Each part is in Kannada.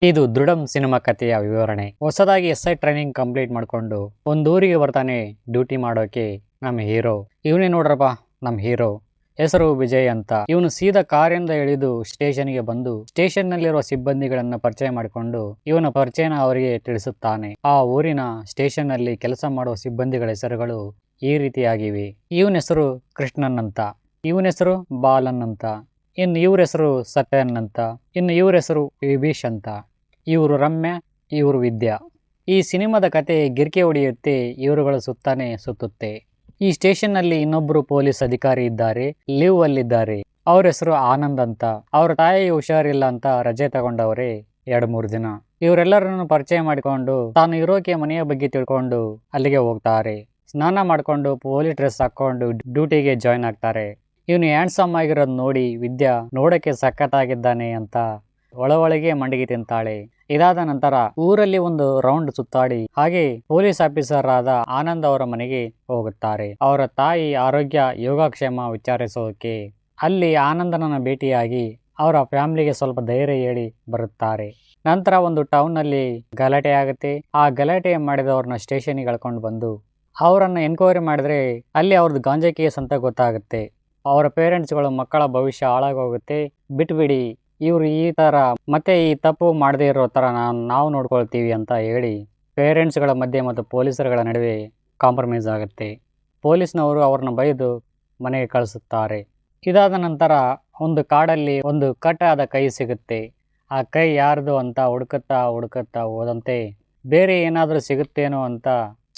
ಇದು ದೃಢಂ ಸಿನಿಮಾ ಕಥೆಯ ವಿವರಣೆ. ಹೊಸದಾಗಿ SI ಟ್ರೈನಿಂಗ್ ಕಂಪ್ಲೀಟ್ ಮಾಡ್ಕೊಂಡು ಒಂದೂರಿಗೆ ಬರ್ತಾನೆ ಡ್ಯೂಟಿ ಮಾಡೋಕೆ ನಮ್ಮ ಹೀರೋ. ಇವನೇ ನೋಡ್ರಪ್ಪ ನಮ್ಮ ಹೀರೋ. ಹೆಸರು ವಿಜಯ್ ಅಂತ. ಇವನು ಸೀದಾ ಕಾರಿಂದ ಇಳಿದು ಸ್ಟೇಷನ್ಗೆ ಬಂದು ಸ್ಟೇಷನ್ ನಲ್ಲಿರುವ ಸಿಬ್ಬಂದಿಗಳನ್ನ ಪರಿಚಯ ಮಾಡಿಕೊಂಡು ಇವನ ಪರಿಚಯನ ಅವರಿಗೆ ತಿಳಿಸುತ್ತಾನೆ. ಆ ಊರಿನ ಸ್ಟೇಷನ್ ನಲ್ಲಿ ಕೆಲಸ ಮಾಡುವ ಸಿಬ್ಬಂದಿಗಳ ಹೆಸರುಗಳು ಈ ರೀತಿಯಾಗಿವೆ. ಇವನ ಹೆಸರು ಕೃಷ್ಣನ್ ಅಂತ, ಇವನ ಹೆಸರು ಬಾಲನ್ ಅಂತ, ಇನ್ನು ಇವ್ರ ಹೆಸರು ಸತ್ಯನ್ ಅಂತ, ಇನ್ನು ಇವ್ರ ಹೆಸರು ವಿಭೀಷ್ ಅಂತ, ಇವರು ರಮ್ಯ, ಇವರು ವಿದ್ಯಾ. ಈ ಸಿನಿಮಾದ ಕತೆ ಗಿರ್ಕೆ ಹೊಡೆಯುತ್ತೆ ಇವರುಗಳ ಸುತ್ತಾನೆ ಸುತ್ತುತ್ತೆ. ಈ ಸ್ಟೇಷನ್ ನಲ್ಲಿ ಇನ್ನೊಬ್ರು ಪೊಲೀಸ್ ಅಧಿಕಾರಿ ಇದ್ದಾರೆ, ಲೀವ್ ಅಲ್ಲಿದ್ದಾರೆ. ಅವ್ರ ಹೆಸರು ಆನಂದ್ ಅಂತ. ಅವ್ರ ತಾಯಿ ಹುಷಾರಿಲ್ಲ ಅಂತ ರಜೆ ತಗೊಂಡವ್ರೆ 2-3 ದಿನ. ಇವರೆಲ್ಲರನ್ನು ಪರಿಚಯ ಮಾಡಿಕೊಂಡು ತಾನು ಇರೋಕೆ ಮನೆಯ ಬಗ್ಗೆ ತಿಳ್ಕೊಂಡು ಅಲ್ಲಿಗೆ ಹೋಗ್ತಾರೆ. ಸ್ನಾನ ಮಾಡ್ಕೊಂಡು ಪೊಲೀಸ್ ಡ್ರೆಸ್ ಹಾಕೊಂಡು ಡ್ಯೂಟಿಗೆ ಜಾಯ್ನ್ ಆಗ್ತಾರೆ. ಇವನು ಹ್ಯಾಂಡ್ಸಮ್ ಆಗಿರೋದು ನೋಡಿ ವಿದ್ಯಾ ನೋಡಕ್ಕೆ ಸಖತ್ತಾಗಿದ್ದಾನೆ ಅಂತ ಒಳಗೆ ಮಂಡಿಗೆ ತಿಂತಾಳೆ. ಇದಾದ ನಂತರ ಊರಲ್ಲಿ ಒಂದು ರೌಂಡ್ ಸುತ್ತಾಡಿ ಹಾಗೆ ಪೊಲೀಸ್ ಆಫೀಸರ್ ಆದ ಆನಂದ್ ಅವರ ಮನೆಗೆ ಹೋಗುತ್ತಾರೆ. ಅವರ ತಾಯಿ ಆರೋಗ್ಯ ಯೋಗಕ್ಷೇಮ ವಿಚಾರಿಸೋಕೆ ಅಲ್ಲಿ ಆನಂದನನ್ನ ಭೇಟಿಯಾಗಿ ಅವರ ಫ್ಯಾಮಿಲಿಗೆ ಸ್ವಲ್ಪ ಧೈರ್ಯ ಹೇಳಿ ಬರುತ್ತಾರೆ. ನಂತರ ಒಂದು ಟೌನ್ ನಲ್ಲಿ ಗಲಾಟೆ ಆಗುತ್ತೆ. ಆ ಗಲಾಟೆ ಮಾಡಿದವ್ರನ್ನ ಸ್ಟೇಷನ್ಗೆ ಕಳ್ಕೊಂಡು ಬಂದು ಅವರನ್ನ ಎನ್ಕ್ವೈರಿ ಮಾಡಿದ್ರೆ ಅಲ್ಲಿ ಅವ್ರದ್ದು ಗಾಂಜಾ ಕೇಸ್ ಅಂತ ಗೊತ್ತಾಗುತ್ತೆ. ಅವರ ಪೇರೆಂಟ್ಸ್ಗಳು ಮಕ್ಕಳ ಭವಿಷ್ಯ ಹಾಳಾಗೋಗುತ್ತೆ, ಬಿಟ್ಬಿಡಿ, ಇವರು ಈ ಥರ ಮತ್ತೆ ಈ ತಪ್ಪು ಮಾಡದೇ ಇರೋ ಥರ ನಾವು ನೋಡ್ಕೊಳ್ತೀವಿ ಅಂತ ಹೇಳಿ ಪೇರೆಂಟ್ಸ್ಗಳ ಮಧ್ಯೆ ಮತ್ತು ಪೊಲೀಸರುಗಳ ನಡುವೆ ಕಾಂಪ್ರಮೈಸ್ ಆಗುತ್ತೆ. ಪೊಲೀಸ್ನವರು ಅವ್ರನ್ನ ಬೈದು ಮನೆಗೆ ಕಳಿಸುತ್ತಾರೆ. ಇದಾದ ನಂತರ ಒಂದು ಕಾಡಲ್ಲಿ ಒಂದು ಕಟ್ಟಾದ ಕೈ ಸಿಗುತ್ತೆ. ಆ ಕೈ ಯಾರ್ದು ಅಂತ ಹುಡುಕುತ್ತಾ ಹೋದಂತೆ ಬೇರೆ ಏನಾದರೂ ಸಿಗುತ್ತೇನೋ ಅಂತ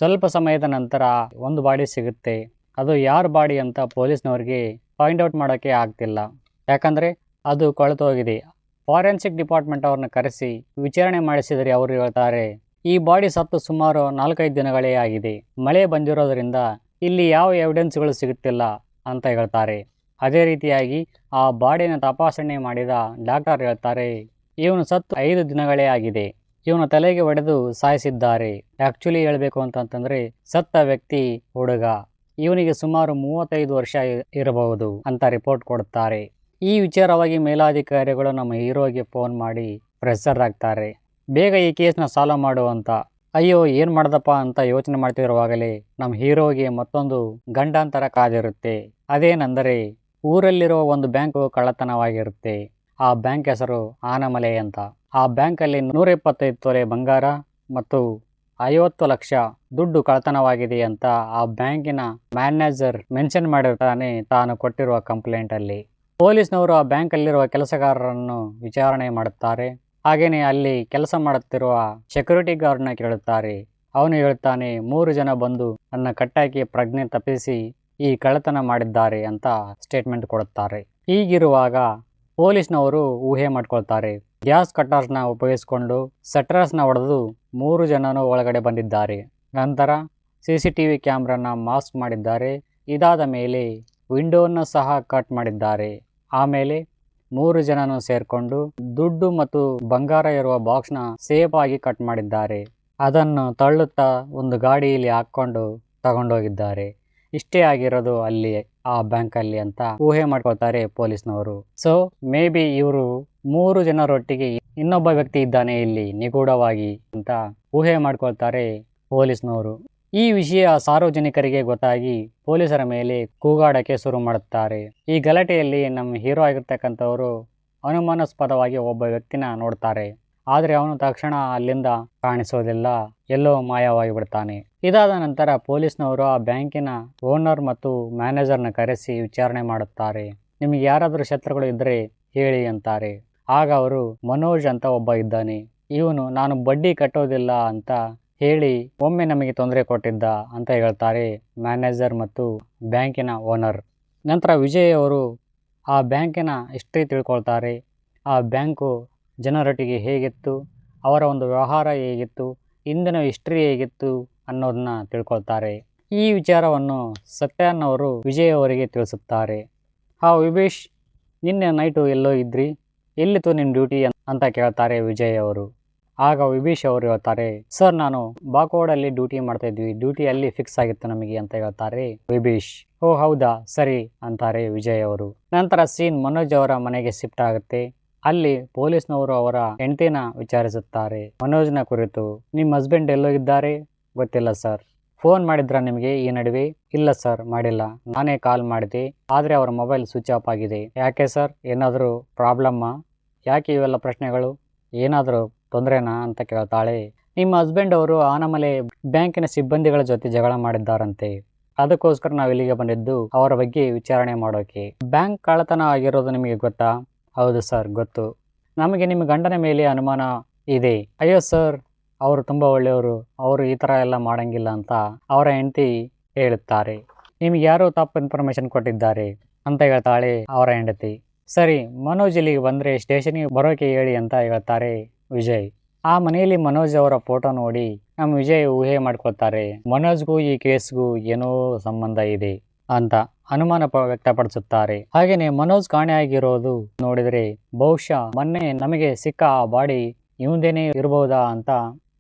ಸ್ವಲ್ಪ ಸಮಯದ ನಂತರ ಒಂದು ಬಾಡಿ ಸಿಗುತ್ತೆ. ಅದು ಯಾರ ಬಾಡಿ ಅಂತ ಪೊಲೀಸ್ನವ್ರಿಗೆ ಫೈಂಡ್ ಔಟ್ ಮಾಡೋಕ್ಕೆ ಆಗ್ತಿಲ್ಲ, ಯಾಕಂದರೆ ಅದು ಕೊಳೆತೋಗಿದೆ. ಫಾರೆನ್ಸಿಕ್ ಡಿಪಾರ್ಟ್ಮೆಂಟ್ ಅವ್ರನ್ನ ಕರೆಸಿ ವಿಚಾರಣೆ ಮಾಡಿಸಿದರೆ ಅವರು ಹೇಳ್ತಾರೆ, ಈ ಬಾಡಿ ಸತ್ತು ಸುಮಾರು 4-5 ದಿನಗಳೇ ಆಗಿದೆ, ಮಳೆ ಬಂದಿರೋದ್ರಿಂದ ಇಲ್ಲಿ ಯಾವ ಎವಿಡೆನ್ಸ್ಗಳು ಸಿಗುತ್ತಿಲ್ಲ ಅಂತ ಹೇಳ್ತಾರೆ. ಅದೇ ರೀತಿಯಾಗಿ ಆ ಬಾಡಿನ ತಪಾಸಣೆ ಮಾಡಿದ ಡಾಕ್ಟರ್ ಹೇಳ್ತಾರೆ, ಇವನು ಸತ್ತು 5 ದಿನಗಳೇ ಆಗಿದೆ, ಇವನ ತಲೆಗೆ ಹೊಡೆದು ಸಾಯಿಸಿದ್ದಾರೆ. ಆ್ಯಕ್ಚುಲಿ ಹೇಳಬೇಕು ಅಂತಂತಂದರೆ ಸತ್ತ ವ್ಯಕ್ತಿ ಹುಡುಗ, ಇವನಿಗೆ ಸುಮಾರು 35 ವರ್ಷ ಇರಬಹುದು ಅಂತ ರಿಪೋರ್ಟ್ ಕೊಡುತ್ತಾರೆ. ಈ ವಿಚಾರವಾಗಿ ಮೇಲಾಧಿಕಾರಿಗಳು ನಮ್ಮ ಹೀರೋಗೆ ಫೋನ್ ಮಾಡಿ ಪ್ರೆಷರ್ ಆಗ್ತಾರೆ, ಬೇಗ ಈ ಕೇಸ್ನ ಸಾಲ್ವ್ ಮಾಡುವಂತ. ಅಯ್ಯೋ ಏನು ಮಾಡ್ದಪ್ಪ ಅಂತ ಯೋಚನೆ ಮಾಡ್ತಿರುವಾಗಲೇ ನಮ್ಮ ಹೀರೋಗೆ ಮತ್ತೊಂದು ಗಂಡಾಂತರ ಕಾದಿರುತ್ತೆ. ಅದೇನೆಂದರೆ ಊರಲ್ಲಿರುವ ಒಂದು ಬ್ಯಾಂಕು ಕಳ್ಳತನವಾಗಿರುತ್ತೆ. ಆ ಬ್ಯಾಂಕ್ ಹೆಸರು ಆನಮಲೆ ಅಂತ. ಆ ಬ್ಯಾಂಕಲ್ಲಿ 125 ತೊಲೆ ಬಂಗಾರ ಮತ್ತು 50 ಲಕ್ಷ ದುಡ್ಡು ಕಳ್ಳತನವಾಗಿದೆ ಅಂತ ಆ ಬ್ಯಾಂಕಿನ ಮ್ಯಾನೇಜರ್ ಮೆನ್ಷನ್ ಮಾಡಿರ್ತಾನೆ ತಾನು ಕೊಟ್ಟಿರುವ ಕಂಪ್ಲೇಂಟ್ ಅಲ್ಲಿ. ಪೊಲೀಸ್ನವರು ಆ ಬ್ಯಾಂಕಲ್ಲಿರುವ ಕೆಲಸಗಾರರನ್ನು ವಿಚಾರಣೆ ಮಾಡುತ್ತಾರೆ. ಹಾಗೇನೆ ಅಲ್ಲಿ ಕೆಲಸ ಮಾಡುತ್ತಿರುವ ಸೆಕ್ಯೂರಿಟಿ ಗಾರ್ಡ್ನ ಕೇಳುತ್ತಾರೆ. ಅವನು ಹೇಳ್ತಾನೆ, 3 ಜನ ಬಂದು ನನ್ನ ಕಟ್ಟಾಕಿ ಪ್ರಜ್ಞೆ ತಪ್ಪಿಸಿ ಈ ಕಳ್ಳತನ ಮಾಡಿದ್ದಾರೆ ಅಂತ ಸ್ಟೇಟ್ಮೆಂಟ್ ಕೊಡುತ್ತಾರೆ. ಹೀಗಿರುವಾಗ ಪೊಲೀಸ್ನವರು ಊಹೆ ಮಾಡ್ಕೊಳ್ತಾರೆ, ಗ್ಯಾಸ್ ಕಟ್ಟರ್ಸ್ನ ಉಪಯೋಗಿಸಿಕೊಂಡು ಸೆಟ್ರರ್ಸ್ನ ಹೊಡೆದು 3 ಜನನು ಒಳಗಡೆ ಬಂದಿದ್ದಾರೆ. ನಂತರ CCTV ಕ್ಯಾಮ್ರಾನ ಮಾಸ್ಕ್ ಮಾಡಿದ್ದಾರೆ. ಇದಾದ ಮೇಲೆ ವಿಂಡೋವನ್ನು ಸಹ ಕಟ್ ಮಾಡಿದ್ದಾರೆ. ಆಮೇಲೆ 3 ಜನನು ಸೇರಿಕೊಂಡು ದುಡ್ಡು ಮತ್ತು ಬಂಗಾರ ಇರುವ ಬಾಕ್ಸ್ನ ಸೇಫ್ ಆಗಿ ಕಟ್ ಮಾಡಿದ್ದಾರೆ. ಅದನ್ನು ತಳ್ಳುತ್ತಾ ಒಂದು ಗಾಡಿಯಲ್ಲಿ ಹಾಕ್ಕೊಂಡು ತಗೊಂಡೋಗಿದ್ದಾರೆ. ಇಷ್ಟೇ ಆಗಿರೋದು ಅಲ್ಲಿ ಆ ಬ್ಯಾಂಕಲ್ಲಿ ಅಂತ ಊಹೆ ಮಾಡ್ಕೊಳ್ತಾರೆ ಪೊಲೀಸ್ನವರು. ಸೊ ಮೇ ಬಿ ಇವರು 3 ಜನರೊಟ್ಟಿಗೆ ಇನ್ನೊಬ್ಬ ವ್ಯಕ್ತಿ ಇದ್ದಾನೆ ಇಲ್ಲಿ ನಿಗೂಢವಾಗಿ ಅಂತ ಊಹೆ ಮಾಡ್ಕೊಳ್ತಾರೆ ಪೊಲೀಸ್ನವರು. ಈ ವಿಷಯ ಸಾರ್ವಜನಿಕರಿಗೆ ಗೊತ್ತಾಗಿ ಪೊಲೀಸರ ಮೇಲೆ ಕೂಗಾಡಕ್ಕೆ ಶುರು ಮಾಡುತ್ತಾರೆ. ಈ ಗಲಾಟೆಯಲ್ಲಿ ನಮ್ಮ ಹೀರೋ ಆಗಿರ್ತಕ್ಕಂಥವರು ಅನುಮಾನಾಸ್ಪದವಾಗಿ ಒಬ್ಬ ವ್ಯಕ್ತಿನ ನೋಡ್ತಾರೆ. ಆದರೆ ಅವನು ತಕ್ಷಣ ಅಲ್ಲಿಂದ ಕಾಣಿಸೋದಿಲ್ಲ, ಎಲ್ಲೋ ಮಾಯವಾಗಿ ಬಿಡ್ತಾನೆ. ಇದಾದ ನಂತರ ಪೊಲೀಸ್ನವರು ಆ ಬ್ಯಾಂಕಿನ ಓನರ್ ಮತ್ತು ಮ್ಯಾನೇಜರ್ನ ಕರೆಸಿ ವಿಚಾರಣೆ ಮಾಡುತ್ತಾರೆ. ನಿಮಗೆ ಯಾರಾದರೂ ಶತ್ರುಗಳು ಇದ್ದರೆ ಹೇಳಿ ಅಂತಾರೆ. ಆಗ ಅವರು ಮನೋಜ್ ಅಂತ ಒಬ್ಬ ಇದ್ದಾನೆ, ಇವನು ನಾನು ಬಡ್ಡಿ ಕಟ್ಟೋದಿಲ್ಲ ಅಂತ ಹೇಳಿ ಒಮ್ಮೆ ನಮಗೆ ತೊಂದರೆ ಕೊಟ್ಟಿದ್ದ ಅಂತ ಹೇಳ್ತಾರೆ ಮ್ಯಾನೇಜರ್ ಮತ್ತು ಬ್ಯಾಂಕಿನ ಓನರ್. ನಂತರ ವಿಜಯ್ ಅವರು ಆ ಬ್ಯಾಂಕಿನ ಹಿಸ್ಟ್ರಿ ತಿಳ್ಕೊಳ್ತಾರೆ. ಆ ಬ್ಯಾಂಕು ಜನರೊಟ್ಟಿಗೆ ಹೇಗಿತ್ತು, ಅವರ ಒಂದು ವ್ಯವಹಾರ ಹೇಗಿತ್ತು, ಇಂದಿನ ಹಿಸ್ಟ್ರಿ ಹೇಗಿತ್ತು ಅನ್ನೋದನ್ನ ತಿಳ್ಕೊಳ್ತಾರೆ. ಈ ವಿಚಾರವನ್ನು ಸತ್ಯನ್ ಅವರು ವಿಜಯ್ ಅವರಿಗೆ ತಿಳಿಸುತ್ತಾರೆ. ವಿಭೀಷ್, ನಿನ್ನೆ ನೈಟು ಎಲ್ಲೋ ಇದ್ರಿ, ಎಲ್ಲಿತ್ತು ನಿನ್ನ ಡ್ಯೂಟಿ ಅಂತ ಕೇಳ್ತಾರೆ ವಿಜಯ್ ಅವರು. ಆಗ ವಿಭೀಷ್ ಅವರು ಹೇಳ್ತಾರೆ, ಸರ್ ನಾನು ಬಾಕೋಡಲ್ಲಿ ಡ್ಯೂಟಿ ಮಾಡ್ತಾ ಇದ್ವಿ, ಡ್ಯೂಟಿ ಅಲ್ಲಿ ಫಿಕ್ಸ್ ಆಗಿತ್ತು ನಮಗೆ ಅಂತ ಹೇಳ್ತಾರೆ ವಿಭೀಷ್. ಓ ಹೌದಾ, ಸರಿ ಅಂತಾರೆ ವಿಜಯ್ ಅವರು. ನಂತರ ಸೀನ್ ಮನೋಜ್ ಅವರ ಮನೆಗೆ ಶಿಫ್ಟ್ ಆಗುತ್ತೆ. ಅಲ್ಲಿ ಪೊಲೀಸ್ನವರು ಅವರ ಹೆಂಡತಿನ ವಿಚಾರಿಸುತ್ತಾರೆ ಮನೋಜ್ನ ಕುರಿತು. ನಿಮ್ಮ ಹಸ್ಬೆಂಡ್ ಎಲ್ಲೋಗಿದ್ದಾರೆ? ಗೊತ್ತಿಲ್ಲ ಸರ್. ಫೋನ್ ಮಾಡಿದ್ರ ನಿಮಗೆ ಈ ನಡುವೆ? ಇಲ್ಲ ಸರ್, ಮಾಡಿಲ್ಲ. ನಾನೇ ಕಾಲ್ ಮಾಡಿದೆ, ಆದರೆ ಅವರ ಮೊಬೈಲ್ ಸ್ವಿಚ್ ಆಫ್ ಆಗಿದೆ. ಯಾಕೆ ಸರ್, ಏನಾದರೂ ಪ್ರಾಬ್ಲಮ್ಮಾ? ಯಾಕೆ ಇವೆಲ್ಲ ಪ್ರಶ್ನೆಗಳು? ಏನಾದರೂ ತೊಂದರೆನಾ ಅಂತ ಕೇಳ್ತಾಳೆ. ನಿಮ್ಮ ಹಸ್ಬೆಂಡ್ ಅವರು ಆನಮಲೆ ಬ್ಯಾಂಕಿನ ಸಿಬ್ಬಂದಿಗಳ ಜೊತೆ ಜಗಳ ಮಾಡಿದ್ದಾರಂತೆ. ಅದಕ್ಕೋಸ್ಕರ ನಾವು ಇಲ್ಲಿಗೆ ಬಂದಿದ್ದು ಅವರ ಬಗ್ಗೆ ವಿಚಾರಣೆ ಮಾಡೋಕೆ. ಬ್ಯಾಂಕ್ ಕಳ್ಳತನ ಆಗಿರೋದು ನಿಮಗೆ ಗೊತ್ತಾ? ಹೌದು ಸರ್, ಗೊತ್ತು. ನಮಗೆ ನಿಮ್ಮ ಗಂಡನ ಮೇಲೆ ಅನುಮಾನ ಇದೆ. ಅಯ್ಯೋ ಸರ್, ಅವರು ತುಂಬ ಒಳ್ಳೆಯವರು, ಅವರು ಈ ಥರ ಎಲ್ಲ ಮಾಡಂಗಿಲ್ಲ ಅಂತ ಅವರ ಹೆಂಡತಿ ಹೇಳುತ್ತಾರೆ. ನಿಮಗೆ ಯಾರೋ ತಪ್ಪು ಇನ್ಫಾರ್ಮೇಶನ್ ಕೊಟ್ಟಿದ್ದಾರೆ ಅಂತ ಹೇಳ್ತಾಳೆ ಅವರ ಹೆಂಡತಿ. ಸರಿ, ಮನೋಜ್ ಇಲ್ಲಿಗೆ ಬಂದರೆ ಸ್ಟೇಷನ್ಗೆ ಬರೋಕೆ ಹೇಳಿ ಅಂತ ಹೇಳ್ತಾರೆ ವಿಜಯ್. ಆ ಮನೆಯಲ್ಲಿ ಮನೋಜ್ ಅವರ ಫೋಟೋ ನೋಡಿ ನಮ್ಮ ವಿಜಯ್ ಊಹೆ ಮಾಡ್ಕೊಳ್ತಾರೆ, ಮನೋಜ್ಗೂ ಈ ಕೇಸ್ಗೂ ಏನೋ ಸಂಬಂಧ ಇದೆ ಅಂತ ಅನುಮಾನ ವ್ಯಕ್ತಪಡಿಸುತ್ತಾರೆ. ಹಾಗೇನೆ ಮನೋಜ್ ಕಾಣೆಯಾಗಿರೋದು ನೋಡಿದರೆ ಬಹುಶಃ ಮೊನ್ನೆ ನಮಗೆ ಸಿಕ್ಕ ಆ ಬಾಡಿ ಇವಂದೇನೇ ಇರಬಹುದಾ ಅಂತ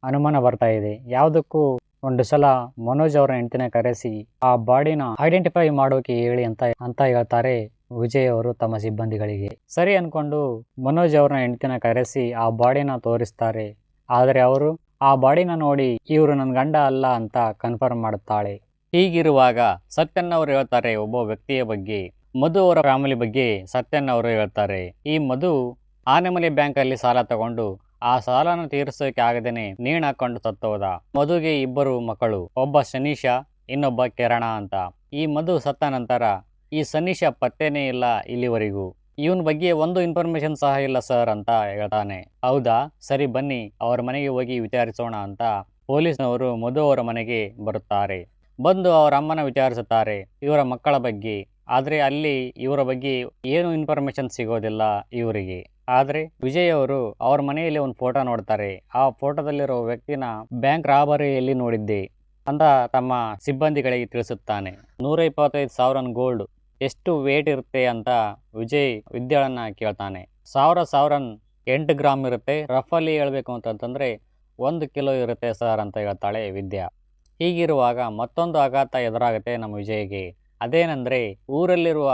ಅನುಮಾನ ಬರ್ತಾ ಇದೆ. ಯಾವುದಕ್ಕೂ ಒಂದು ಸಲ ಮನೋಜ್ ಅವರ ಹೆಂಡತಿನ ಕರೆಸಿ ಆ ಬಾಡಿನ ಐಡೆಂಟಿಫೈ ಮಾಡೋಕೆ ಹೇಳಿ ಅಂತ ಹೇಳ್ತಾರೆ ವಿಜಯ್ ಅವರು ತಮ್ಮ ಸಿಬ್ಬಂದಿಗಳಿಗೆ. ಸರಿ ಅನ್ಕೊಂಡು ಮನೋಜ್ ಅವ್ರನ್ನ ಹೆಂಡತಿನ ಕರೆಸಿ ಆ ಬಾಡಿನ ತೋರಿಸ್ತಾರೆ. ಆದರೆ ಅವರು ಆ ಬಾಡಿನ ನೋಡಿ ಇವರು ನನ್ನ ಗಂಡ ಅಲ್ಲ ಅಂತ ಕನ್ಫರ್ಮ್ ಮಾಡುತ್ತಾಳೆ. ಹೀಗಿರುವಾಗ ಸತ್ಯನ್ ಅವರು ಹೇಳ್ತಾರೆ ಒಬ್ಬ ವ್ಯಕ್ತಿಯ ಬಗ್ಗೆ, ಮಧು ಅವರ ಫ್ಯಾಮಿಲಿ ಬಗ್ಗೆ ಸತ್ಯನ್ ಅವರು ಹೇಳ್ತಾರೆ. ಈ ಮಧು ಆನೆಮಲೆ ಬ್ಯಾಂಕಲ್ಲಿ ಸಾಲ ತಗೊಂಡು ಆ ಸಾಲನ ತೀರಿಸೋಕೆ ಆಗದೇನೆ ನೇಣು ಹಾಕೊಂಡು ಸತ್ತೋದ. ಮಧುಗೆ 2 ಮಕ್ಕಳು, ಒಬ್ಬ ಸನೀಶ, ಇನ್ನೊಬ್ಬ ಕಿರಣ ಅಂತ. ಈ ಮಧು ಸತ್ತ ನಂತರ ಈ ಸನೀಶ ಪತ್ತೆನೇ ಇಲ್ಲ ಇಲ್ಲಿವರೆಗೂ. ಇವನ್ ಬಗ್ಗೆ ಒಂದು ಇನ್ಫಾರ್ಮೇಶನ್ ಸಹ ಇಲ್ಲ ಸರ್ ಅಂತ ಹೇಳ್ತಾನೆ. ಹೌದಾ, ಸರಿ ಬನ್ನಿ ಅವರ ಮನೆಗೆ ಹೋಗಿ ವಿಚಾರಿಸೋಣ ಅಂತ ಪೊಲೀಸ್ನವರು ಮಧು ಅವರ ಮನೆಗೆ ಬರುತ್ತಾರೆ. ಬಂದು ಅವರ ಅಮ್ಮನ ವಿಚಾರಿಸುತ್ತಾರೆ ಇವರ ಮಕ್ಕಳ ಬಗ್ಗೆ. ಆದರೆ ಅಲ್ಲಿ ಇವರ ಬಗ್ಗೆ ಏನು ಇನ್ಫಾರ್ಮೇಶನ್ ಸಿಗೋದಿಲ್ಲ ಇವರಿಗೆ. ಆದರೆ ವಿಜಯ್ ಅವರು ಅವ್ರ ಮನೆಯಲ್ಲಿ ಒಂದು ಫೋಟೋ ನೋಡ್ತಾರೆ. ಆ ಫೋಟೋದಲ್ಲಿರೋ ವ್ಯಕ್ತಿನ ಬ್ಯಾಂಕ್ ರಾಬರಿಯಲ್ಲಿ ನೋಡಿದ್ದೆ ಅಂತ ತಮ್ಮ ಸಿಬ್ಬಂದಿಗಳಿಗೆ ತಿಳಿಸುತ್ತಾನೆ. 125,000 ಗೋಲ್ಡ್ ಎಷ್ಟು ವೇಟ್ ಇರುತ್ತೆ ಅಂತ ವಿಜಯ್ ವಿದ್ಯಾಳನ್ನ ಕೇಳ್ತಾನೆ. 1000 8 ಗ್ರಾಮ್ ಇರುತ್ತೆ, ರಫಲ್ಲಿ ಹೇಳ್ಬೇಕು ಅಂತಂತಂದ್ರೆ 1 ಕಿಲೋ ಇರುತ್ತೆ ಸರ್ ಅಂತ ಹೇಳ್ತಾಳೆ ವಿದ್ಯಾ. ಹೀಗಿರುವಾಗ ಮತ್ತೊಂದು ಆಘಾತ ಎದುರಾಗುತ್ತೆ ನಮ್ಮ ವಿಜಯ್ಗೆ. ಅದೇನೆಂದ್ರೆ ಊರಲ್ಲಿರುವ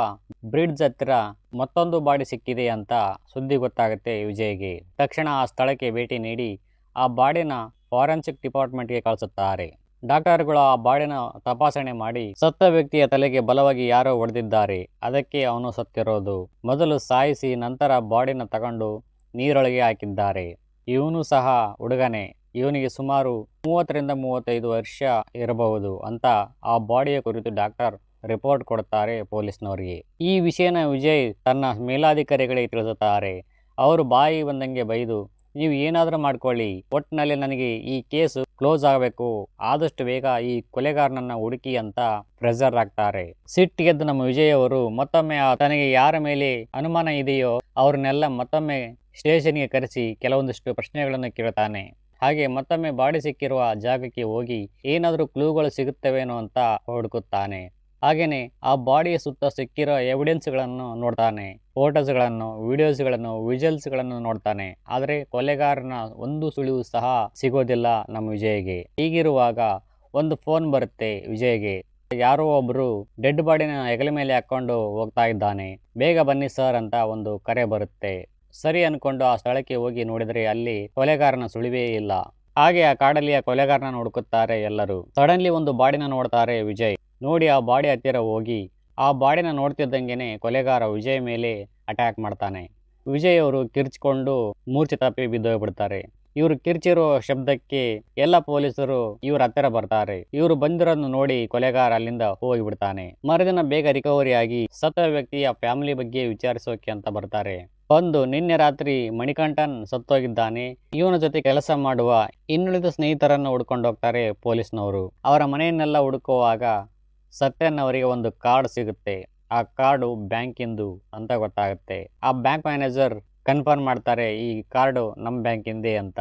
ಬ್ರಿಡ್ಜ್ ಹತ್ತಿರ ಮತ್ತೊಂದು ಬಾಡಿ ಸಿಕ್ಕಿದೆ ಅಂತ ಸುದ್ದಿ ಗೊತ್ತಾಗುತ್ತೆ ವಿಜಯ್ಗೆ. ತಕ್ಷಣ ಆ ಸ್ಥಳಕ್ಕೆ ಭೇಟಿ ನೀಡಿ ಆ ಬಾಡಿನ ಫಾರೆನ್ಸಿಕ್ ಡಿಪಾರ್ಟ್ಮೆಂಟ್ಗೆ ಕಳಿಸುತ್ತಾರೆ. ಡಾಕ್ಟರ್ಗಳು ಆ ಬಾಡಿನ ತಪಾಸಣೆ ಮಾಡಿ ಸತ್ತ ವ್ಯಕ್ತಿಯ ತಲೆಗೆ ಬಲವಾಗಿ ಯಾರೋ ಹೊಡೆದಿದ್ದಾರೆ, ಅದಕ್ಕೆ ಅವನು ಸತ್ತಿರೋದು. ಮೊದಲು ಸಾಯಿಸಿ ನಂತರ ಬಾಡಿನ ತಗೊಂಡು ನೀರೊಳಗೆ ಹಾಕಿದ್ದಾರೆ. ಇವನು ಸಹ ಹುಡುಗನೇ, ಇವನಿಗೆ ಸುಮಾರು 30 ರಿಂದ 35 ವರ್ಷ ಇರಬಹುದು ಅಂತ ಆ ಬಾಡಿಯ ಕುರಿತು ಡಾಕ್ಟರ್ ರಿಪೋರ್ಟ್ ಕೊಡುತ್ತಾರೆ ಪೊಲೀಸ್ನವರಿಗೆ. ಈ ವಿಷಯನ ವಿಜಯ್ ತನ್ನ ಮೇಲಾಧಿಕಾರಿಗಳಿಗೆ ತಿಳಿಸುತ್ತಾರೆ. ಅವರು ಬಾಯಿ ಬಂದಂಗೆ ಬೈದು, ನೀವು ಏನಾದರೂ ಮಾಡ್ಕೊಳ್ಳಿ, ಒಟ್ಟಿನಲ್ಲಿ ನನಗೆ ಈ ಕೇಸು ಕ್ಲೋಸ್ ಆಗಬೇಕು, ಆದಷ್ಟು ಬೇಗ ಈ ಕೊಲೆಗಾರನನ್ನ ಹುಡುಕಿ ಅಂತ ಪ್ರೆಷರ್ ಹಾಕ್ತಾರೆ. ಸಿಟ್ಟಿಗೆದ್ದು ನಮ್ಮ ವಿಜಯ್ ಅವರು ಮತ್ತೊಮ್ಮೆ ತನಗೆ ಯಾರ ಮೇಲೆ ಅನುಮಾನ ಇದೆಯೋ ಅವ್ರನ್ನೆಲ್ಲ ಮತ್ತೊಮ್ಮೆ ಸ್ಟೇಷನ್ಗೆ ಕರೆಸಿ ಕೆಲವೊಂದಿಷ್ಟು ಪ್ರಶ್ನೆಗಳನ್ನು ಕೇಳ್ತಾನೆ. ಹಾಗೆ ಮತ್ತೊಮ್ಮೆ ಬಾಡಿ ಸಿಕ್ಕಿರುವ ಜಾಗಕ್ಕೆ ಹೋಗಿ ಏನಾದರೂ ಕ್ಲೂಗಳು ಸಿಗುತ್ತವೇನೋ ಅಂತ ಹುಡುಕುತ್ತಾನೆ. ಹಾಗೇನೆ ಆ ಬಾಡಿಯ ಸುತ್ತ ಸಿಕ್ಕಿರೋ ಎವಿಡೆನ್ಸ್ಗಳನ್ನು ನೋಡ್ತಾನೆ, ಫೋಟೋಸ್ಗಳನ್ನು, ವಿಡಿಯೋಸ್ಗಳನ್ನು, ವಿಜುವಲ್ಸ್ಗಳನ್ನು ನೋಡ್ತಾನೆ. ಆದರೆ ಕೊಲೆಗಾರನ ಒಂದು ಸುಳಿವು ಸಹ ಸಿಗೋದಿಲ್ಲ ನಮ್ಮ ವಿಜಯ್ಗೆ. ಹೀಗಿರುವಾಗ ಒಂದು ಫೋನ್ ಬರುತ್ತೆ ವಿಜಯ್ಗೆ. ಯಾರೋ ಒಬ್ರು ಡೆಡ್ ಬಾಡಿನ ಹೆಗಲ ಮೇಲೆ ಹಾಕೊಂಡು ಹೋಗ್ತಾ ಇದ್ದಾನೆ, ಬೇಗ ಬನ್ನಿ ಸರ್ ಅಂತ ಒಂದು ಕರೆ ಬರುತ್ತೆ. ಸರಿ ಅನ್ಕೊಂಡು ಆ ಸ್ಥಳಕ್ಕೆ ಹೋಗಿ ನೋಡಿದ್ರೆ ಅಲ್ಲಿ ಕೊಲೆಗಾರನ ಸುಳಿವೇ ಇಲ್ಲ. ಹಾಗೆ ಆ ಕಾಡಲ್ಲಿ ಆ ಕೊಲೆಗಾರನ ಹುಡುಕುತ್ತಾರೆ ಎಲ್ಲರೂ. ಸಡನ್ಲಿ ಒಂದು ಬಾಡಿನ ನೋಡ್ತಾರೆ ವಿಜಯ್. ನೋಡಿ ಆ ಬಾಡಿ ಹತ್ತಿರ ಹೋಗಿ ಆ ಬಾಡಿನ ನೋಡ್ತಿದ್ದಂಗೆನೆ ಕೊಲೆಗಾರ ವಿಜಯ್ ಮೇಲೆ ಅಟ್ಯಾಕ್ ಮಾಡ್ತಾನೆ. ವಿಜಯ್ ಅವರು ಕಿರ್ಚ್ಕೊಂಡು ಮೂರ್ಛೆ ತಪ್ಪಿ ಬಿದ್ದೋಗ್ಬಿಡ್ತಾರೆ. ಇವರು ಕಿರ್ಚಿರೋ ಶಬ್ದಕ್ಕೆ ಎಲ್ಲ ಪೊಲೀಸರು ಇವ್ರ ಹತ್ತಿರ ಬರ್ತಾರೆ. ಇವರು ಬಂದಿರೋದನ್ನು ನೋಡಿ ಕೊಲೆಗಾರ ಅಲ್ಲಿಂದ ಹೋಗಿಬಿಡ್ತಾನೆ. ಮರುದಿನ ಬೇಗ ರಿಕವರಿ ಆಗಿ ಸತ್ತ ವ್ಯಕ್ತಿಯ ಫ್ಯಾಮಿಲಿ ಬಗ್ಗೆ ವಿಚಾರಿಸೋಕೆ ಅಂತ ಬರ್ತಾರೆ. ಬಂದು ನಿನ್ನೆ ರಾತ್ರಿ ಮಣಿಕಂಠನ್ ಸತ್ತೋಗಿದ್ದಾನೆ, ಇವನ ಜೊತೆ ಕೆಲಸ ಮಾಡುವ ಇನ್ನುಳಿದ ಸ್ನೇಹಿತರನ್ನು ಹುಡ್ಕೊಂಡು ಹೋಗ್ತಾರೆ ಪೊಲೀಸ್ನವರು. ಅವರ ಮನೆಯನ್ನೆಲ್ಲ ಹುಡುಕುವಾಗ ಸತ್ಯನ್ ಅವರಿಗೆ ಒಂದು ಕಾರ್ಡ್ ಸಿಗುತ್ತೆ. ಆ ಕಾರ್ಡು ಬ್ಯಾಂಕಿಂದು ಅಂತ ಗೊತ್ತಾಗುತ್ತೆ. ಆ ಬ್ಯಾಂಕ್ ಮ್ಯಾನೇಜರ್ ಕನ್ಫರ್ಮ್ ಮಾಡ್ತಾರೆ ಈ ಕಾರ್ಡು ನಮ್ಮ ಬ್ಯಾಂಕಿಂದೇ ಅಂತ.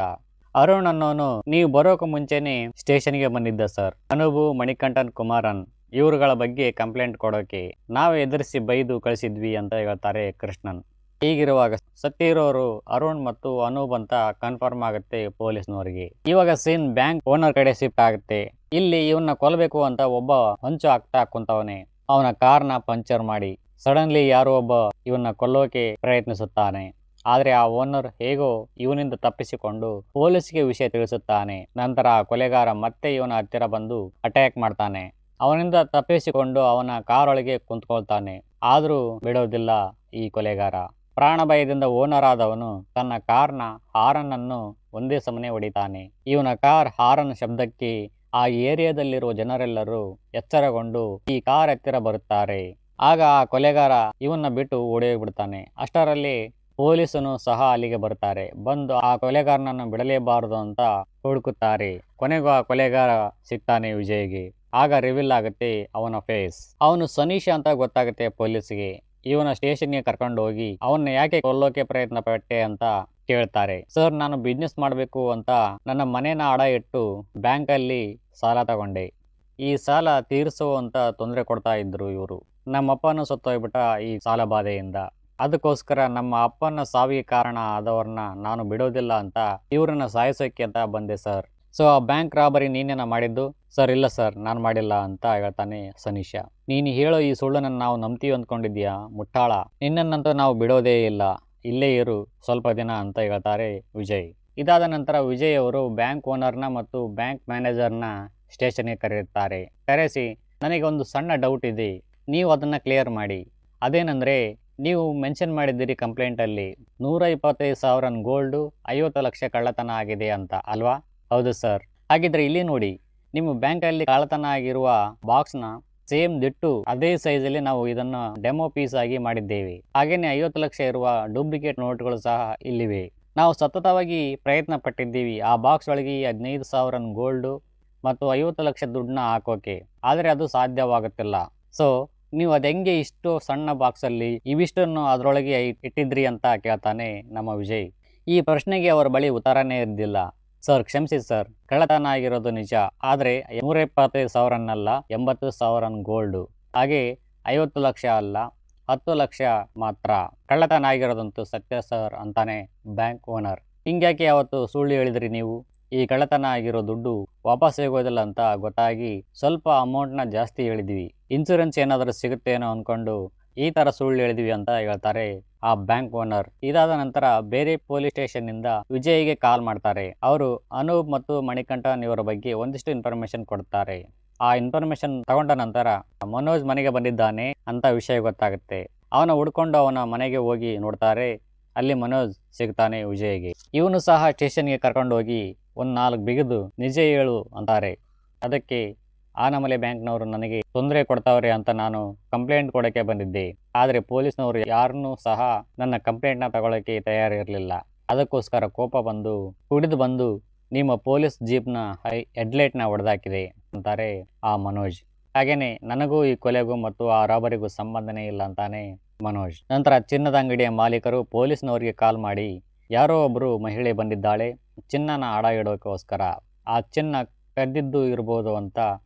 ಅರುಣ್ ಅನ್ನೋನು ನೀವು ಬರೋಕೆ ಮುಂಚೆನೆ ಸ್ಟೇಷನ್ಗೆ ಬಂದಿದ್ದ ಸರ್, ಅನುಭು, ಮಣಿಕಂಠನ್, ಕುಮಾರನ್ ಇವರುಗಳ ಬಗ್ಗೆ ಕಂಪ್ಲೇಂಟ್ ಕೊಡೋಕೆ ನಾವೇ ಎದುರಿಸಿ ಬೈದು ಕಳಿಸಿದ್ವಿ ಅಂತ ಹೇಳ್ತಾರೆ ಕೃಷ್ಣನ್. ಹೀಗಿರುವಾಗ ಸತ್ತಿರೋರು ಅರುಣ್ ಮತ್ತು ಅನೂಪ್ ಅಂತ ಕನ್ಫರ್ಮ್ ಆಗುತ್ತೆ ಪೊಲೀಸ್ನವರಿಗೆ. ಇವಾಗ ಸೀನ್ ಬ್ಯಾಂಕ್ ಓನರ್ ಕಡೆ ಶಿಫ್ಟ್ ಆಗುತ್ತೆ. ಇಲ್ಲಿ ಇವನ್ನ ಕೊಲ್ಲಬೇಕು ಅಂತ ಒಬ್ಬ ಹೊಂಚು ಆಗ್ತಾ ಕುಂತವನೆ. ಅವನ ಕಾರ್ನ ಪಂಚರ್ ಮಾಡಿ ಸಡನ್ಲಿ ಯಾರೋ ಒಬ್ಬ ಇವನ್ನ ಕೊಲ್ಲೋಕೆ ಪ್ರಯತ್ನಿಸುತ್ತಾನೆ. ಆದರೆ ಆ ಓನರ್ ಹೇಗೋ ಇವನಿಂದ ತಪ್ಪಿಸಿಕೊಂಡು ಪೊಲೀಸ್ಗೆ ವಿಷಯ ತಿಳಿಸುತ್ತಾನೆ. ನಂತರ ಆ ಕೊಲೆಗಾರ ಮತ್ತೆ ಇವನ ಹತ್ತಿರ ಬಂದು ಅಟ್ಯಾಕ್ ಮಾಡ್ತಾನೆ. ಅವನಿಂದ ತಪ್ಪಿಸಿಕೊಂಡು ಅವನ ಕಾರ್ ಒಳಗೆ ಕುಂತ್ಕೊಳ್ತಾನೆ. ಆದರೂ ಬಿಡೋದಿಲ್ಲ ಈ ಕೊಲೆಗಾರ. ಪ್ರಾಣ ಭಯದಿಂದ ಓನರ್ ಆದವನು ತನ್ನ ಕಾರ್ನ ಹಾರನ್ ಅನ್ನು ಒಂದೇ ಸಮನೆ ಹೊಡಿತಾನೆ. ಇವನ ಕಾರ್ ಹಾರನ್ ಶಬ್ದಕ್ಕೆ ಆ ಏರಿಯಾದಲ್ಲಿರುವ ಜನರೆಲ್ಲರೂ ಎಚ್ಚರಗೊಂಡು ಈ ಕಾರ್ ಹತ್ತಿರ ಬರುತ್ತಾರೆ. ಆಗ ಆ ಕೊಲೆಗಾರ ಇವನ್ನ ಬಿಟ್ಟು ಓಡಿಬಿಡ್ತಾನೆ. ಅಷ್ಟರಲ್ಲಿ ಪೊಲೀಸನು ಸಹ ಅಲ್ಲಿಗೆ ಬರ್ತಾರೆ. ಬಂದು ಆ ಕೊಲೆಗಾರನನ್ನು ಬಿಡಲೇಬಾರದು ಅಂತ ಹುಡುಕುತ್ತಾರೆ. ಕೊನೆಗೂ ಆ ಕೊಲೆಗಾರ ಸಿಗ್ತಾನೆ ವಿಜಯ್ಗೆ. ಆಗ ರಿವೀಲ್ ಆಗುತ್ತೆ ಅವನ ಫೇಸ್. ಅವನು ಸನೀಶ್ ಅಂತ ಗೊತ್ತಾಗುತ್ತೆ ಪೊಲೀಸ್ಗೆ. ಇವನ ಸ್ಟೇಷನ್ಗೆ ಕರ್ಕೊಂಡು ಹೋಗಿ ಅವನ್ನ ಯಾಕೆ ಕೊಲ್ಲೋಕೆ ಪ್ರಯತ್ನ ಪಟ್ಟೆ ಅಂತ ಕೇಳ್ತಾರೆ. ಸರ್, ನಾನು ಬಿಸ್ನೆಸ್ ಮಾಡಬೇಕು ಅಂತ ನನ್ನ ಮನೇನ ಅಡ ಇಟ್ಟು ಬ್ಯಾಂಕಲ್ಲಿ ಸಾಲ ತಗೊಂಡೆ. ಈ ಸಾಲ ತೀರಿಸುವಂತ ತೊಂದರೆ ಕೊಡ್ತಾ ಇದ್ರು ಇವರು. ನಮ್ಮ ಅಪ್ಪನೂ ಸತ್ತೋಗ್ಬಿಟ್ಟ ಈ ಸಾಲ ಬಾಧೆಯಿಂದ. ಅದಕ್ಕೋಸ್ಕರ ನಮ್ಮ ಅಪ್ಪನ ಸಾವಿಗೆ ಕಾರಣ ಆದವ್ರನ್ನ ನಾನು ಬಿಡೋದಿಲ್ಲ ಅಂತ ಇವ್ರನ್ನ ಸಾಯಿಸೋಕೆ ಅಂತ ಬಂದೆ ಸರ್. ಸೊ ಆ ಬ್ಯಾಂಕ್ ರಾಬರಿ ನೀನೇನ ಮಾಡಿದ್ದು? ಸರ್, ಇಲ್ಲ ಸರ್, ನಾನು ಮಾಡಿಲ್ಲ ಅಂತ ಹೇಳ್ತಾನೆ ಸನೀಶ. ನೀನು ಹೇಳೋ ಈ ಸುಳ್ಳನ್ನು ನಾವು ನಂಬ್ತೀವಿ ಅಂದ್ಕೊಂಡಿದ್ಯಾ ಮುಟ್ಟಾಳ? ನಿನ್ನನ್ನಂತೂ ನಾವು ಬಿಡೋದೇ ಇಲ್ಲ, ಇಲ್ಲೇ ಇರು ಸ್ವಲ್ಪ ದಿನ ಅಂತ ಹೇಳ್ತಾರೆ ವಿಜಯ್. ಇದಾದ ನಂತರ ವಿಜಯ್ ಅವರು ಬ್ಯಾಂಕ್ ಓನರ್ನ ಮತ್ತು ಬ್ಯಾಂಕ್ ಮ್ಯಾನೇಜರ್ನ ಸ್ಟೇಷನ್ಗೆ ಕರೆಯುತ್ತಾರೆ. ಕರೆಸಿ, ನನಗೆ ಒಂದು ಸಣ್ಣ ಡೌಟ್ ಇದೆ, ನೀವು ಅದನ್ನು ಕ್ಲಿಯರ್ ಮಾಡಿ. ಅದೇನೆಂದರೆ, ನೀವು ಮೆನ್ಷನ್ ಮಾಡಿದ್ದೀರಿ ಕಂಪ್ಲೇಂಟಲ್ಲಿ 125,000 ಗೋಲ್ಡು 50 ಲಕ್ಷ ಕಳ್ಳತನ ಆಗಿದೆ ಅಂತ ಅಲ್ವಾ? ಹೌದು ಸರ್. ಹಾಗಿದ್ರೆ ಇಲ್ಲಿ ನೋಡಿ, ನಿಮ್ಮ ಬ್ಯಾಂಕಲ್ಲಿ ಕಳ್ಳತನ ಆಗಿರುವ ಬಾಕ್ಸ್ನ ಸೇಮ್ ದಿಟ್ಟು ಅದೇ ಸೈಜಲ್ಲಿ ನಾವು ಇದನ್ನು ಡೆಮೋ ಪೀಸ್ ಆಗಿ ಮಾಡಿದ್ದೇವೆ. ಹಾಗೇನೆ 50 ಲಕ್ಷ ಇರುವ ಡೂಪ್ಲಿಕೇಟ್ ನೋಟ್ಗಳು ಸಹ ಇಲ್ಲಿವೆ. ನಾವು ಸತತವಾಗಿ ಪ್ರಯತ್ನ ಪಟ್ಟಿದ್ದೀವಿ ಆ ಬಾಕ್ಸ್ ಒಳಗೆ 15,000 ಗೋಲ್ಡು ಮತ್ತು 50 ಲಕ್ಷ ದುಡ್ಡನ್ನ ಹಾಕೋಕೆ, ಆದರೆ ಅದು ಸಾಧ್ಯವಾಗುತ್ತಿಲ್ಲ. ಸೊ ನೀವು ಅದು ಹೆಂಗೆ ಇಷ್ಟು ಸಣ್ಣ ಬಾಕ್ಸಲ್ಲಿ ಇವಿಷ್ಟನ್ನು ಅದರೊಳಗೆ ಇಟ್ಟಿದ್ರಿ ಅಂತ ಕೇಳ್ತಾನೆ ನಮ್ಮ ವಿಜಯ್. ಈ ಪ್ರಶ್ನೆಗೆ ಅವರ ಬಳಿ ಉತ್ತರನೇ ಇದ್ದಿಲ್ಲ. ಸರ್, ಕ್ಷಮಿಸಿ ಸರ್, ಕಳ್ಳತನ ಆಗಿರೋದು ನಿಜ, ಆದರೆ 125,000 80,000 ಗೋಲ್ಡು, ಹಾಗೆ 50 ಲಕ್ಷ ಅಲ್ಲ 10 ಲಕ್ಷ ಮಾತ್ರ ಕಳ್ಳತನ ಆಗಿರೋದಂತೂ ಸತ್ಯ ಸರ್ ಅಂತಾನೆ ಬ್ಯಾಂಕ್ ಓನರ್. ಹಿಂಗ್ಯಾಕೆ ಅವತ್ತು ಸುಳ್ಳು ಹೇಳಿದ್ರಿ ನೀವು? ಈ ಕಳ್ಳತನ ಆಗಿರೋ ದುಡ್ಡು ವಾಪಸ್ ಸಿಗೋದಿಲ್ಲ ಅಂತ ಗೊತ್ತಾಗಿ ಸ್ವಲ್ಪ ಅಮೌಂಟ್ನ ಜಾಸ್ತಿ ಹೇಳಿದ್ವಿ. ಇನ್ಸೂರೆನ್ಸ್ ಏನಾದರೂ ಸಿಗುತ್ತೇನೋ ಅಂದ್ಕೊಂಡು ಈ ಥರ ಸುಳ್ಳು ಹೇಳಿದ್ವಿ ಅಂತ ಹೇಳ್ತಾರೆ ಆ ಬ್ಯಾಂಕ್ ಓನರ್. ಇದಾದ ನಂತರ ಬೇರೆ ಪೊಲೀಸ್ ಸ್ಟೇಷನ್ನಿಂದ ವಿಜಯ್ಗೆ ಕಾಲ್ ಮಾಡ್ತಾರೆ. ಅವರು ಅನೂಪ್ ಮತ್ತು ಮಣಿಕಂಠನ್ ಇವರ ಬಗ್ಗೆ ಒಂದಿಷ್ಟು ಇನ್ಫಾರ್ಮೇಶನ್ ಕೊಡ್ತಾರೆ. ಆ ಇನ್ಫಾರ್ಮೇಶನ್ ತಗೊಂಡ ನಂತರ ಮನೋಜ್ ಮನೆಗೆ ಬಂದಿದ್ದಾನೆ ಅಂತ ವಿಷಯ ಗೊತ್ತಾಗುತ್ತೆ. ಅವನ ಹುಡ್ಕೊಂಡು ಅವನ ಮನೆಗೆ ಹೋಗಿ ನೋಡ್ತಾರೆ. ಅಲ್ಲಿ ಮನೋಜ್ ಸಿಗ್ತಾನೆ ವಿಜಯ್ಗೆ. ಇವನು ಸಹ ಸ್ಟೇಷನ್ಗೆ ಕರ್ಕೊಂಡು ಹೋಗಿ 4 ಬಿಗಿದು ನಿಜ ಹೇಳು ಅಂತಾರೆ. ಅದಕ್ಕೆ ಆನಮಲೆ ಬ್ಯಾಂಕ್ನವರು ನನಗೆ ತೊಂದರೆ ಕೊಡ್ತಾವ್ರೆ ಅಂತ ನಾನು ಕಂಪ್ಲೇಂಟ್ ಕೊಡೋಕ್ಕೆ ಬಂದಿದ್ದೆ, ಆದರೆ ಪೊಲೀಸ್ನವರು ಯಾರನ್ನೂ ಸಹ ನನ್ನ ಕಂಪ್ಲೇಂಟ್ನ ತಗೊಳ್ಳೋಕ್ಕೆ ತಯಾರಿರಲಿಲ್ಲ. ಅದಕ್ಕೋಸ್ಕರ ಕೋಪ ಬಂದು ಕುಡಿದು ಬಂದು ನಿಮ್ಮ ಪೊಲೀಸ್ ಜೀಪ್ನ ಹೆಡ್ಲೈಟ್ನ ಹೊಡೆದಾಕಿದೆ ಅಂತಾರೆ ಆ ಮನೋಜ್. ಹಾಗೇನೆ ನನಗೂ ಈ ಕೊಲೆಗೂ ಮತ್ತು ಆ ರಾಬರಿಗೂ ಸಂಬಂಧನೇ ಇಲ್ಲ ಅಂತಾನೆ ಮನೋಜ್. ನಂತರ ಚಿನ್ನದ ಅಂಗಡಿಯ ಮಾಲೀಕರು ಪೊಲೀಸ್ನವರಿಗೆ ಕಾಲ್ ಮಾಡಿ, ಯಾರೋ ಒಬ್ಬರು ಮಹಿಳೆ ಬಂದಿದ್ದಾಳೆ ಚಿನ್ನನ ಅಡ ಇಡೋಕ್ಕೋಸ್ಕರ, ಆ ಚಿನ್ನ ಕದ್ದಿದ್ದು ಇರ್ಬೋದು ಅಂತ